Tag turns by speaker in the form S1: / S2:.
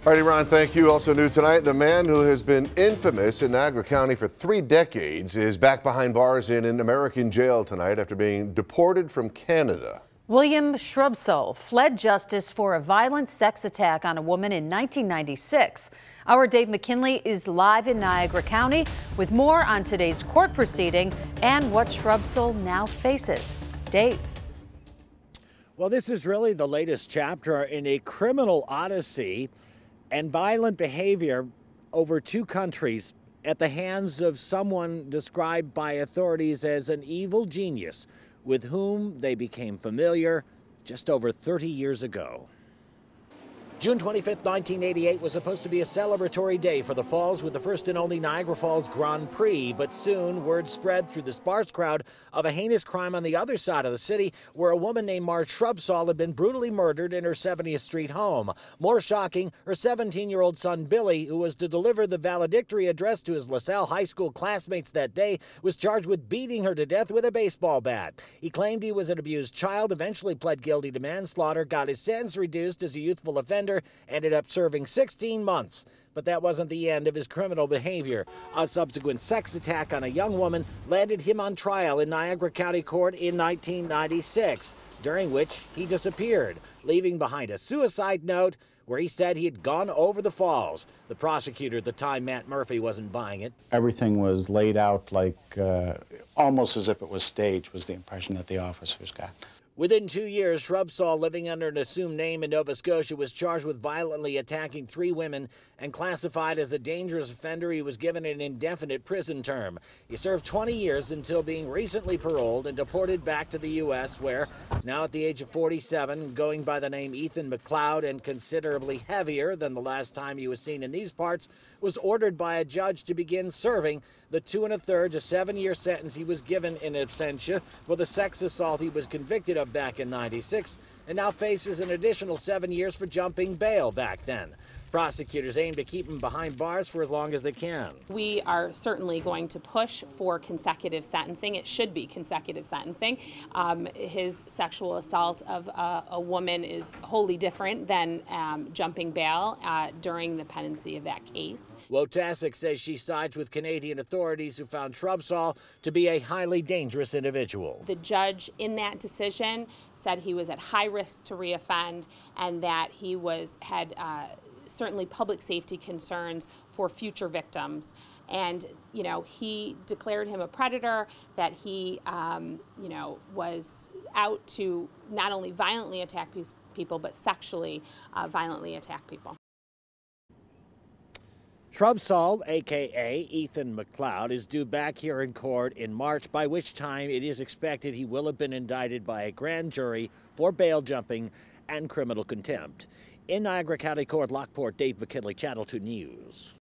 S1: All righty, Ron, thank you. Also new tonight, the man who has been infamous in Niagara County for 3 decades is back behind bars in an American jail tonight after being deported from Canada.
S2: William Shrubsall fled justice for a violent sex attack on a woman in 1996. Our Dave McKinley is live in Niagara County with more on today's court proceeding and what Shrubsall now faces. Dave.
S3: Well, this is really the latest chapter in a criminal odyssey and violent behavior over 2 countries at the hands of someone described by authorities as an evil genius with whom they became familiar just over 30 years ago. June 25, 1988 was supposed to be a celebratory day for the Falls with the first and only Niagara Falls Grand Prix, but soon word spread through the sparse crowd of a heinous crime on the other side of the city where a woman named Marge Shrubsall had been brutally murdered in her 70th Street home. More shocking, her 17-year-old son Billy, who was to deliver the valedictory address to his LaSalle High School classmates that day, was charged with beating her to death with a baseball bat. He claimed he was an abused child, eventually pled guilty to manslaughter, got his sentence reduced as a youthful offender, ended up serving 16 months. But that wasn't the end of his criminal behavior. A subsequent sex attack on a young woman landed him on trial in Niagara County Court in 1996, during which he disappeared, leaving behind a suicide note where he said he had gone over the falls. The prosecutor at the time, Matt Murphy, wasn't buying it.
S4: Everything was laid out like almost as if it was staged, was the impression that the officers got.
S3: Within 2 years, Shrubsall, living under an assumed name in Nova Scotia, was charged with violently attacking 3 women and classified as a dangerous offender. He was given an indefinite prison term. He served 20 years until being recently paroled and deported back to the U.S., where, now at the age of 47, going by the name Ethan MacLeod and considerably heavier than the last time he was seen in these parts, was ordered by a judge to begin serving the 2 1/3 to 7-year sentence he was given in absentia for the sex assault he was convicted of back in '96, and now faces an additional 7 years for jumping bail back then. Prosecutors aim to keep him behind bars for as long as they can.
S5: We are certainly going to push for consecutive sentencing. It should be consecutive sentencing. His sexual assault of a woman is wholly different than jumping bail during the pendency of that case.
S3: Wojtasek says she sides with Canadian authorities who found Shrubsall to be a highly dangerous individual.
S5: The judge in that decision said he was at high risk to reoffend and that he had certainly public safety concerns for future victims. And, he declared him a predator, that he, was out to not only violently attack people, but sexually violently attack people.
S3: Shrubsall, a.k.a. Ethan MacLeod, is due back here in court in March, by which time it is expected he will have been indicted by a grand jury for bail jumping and criminal contempt. In Niagara County Court, Lockport, Dave McKinley, Channel 2 News.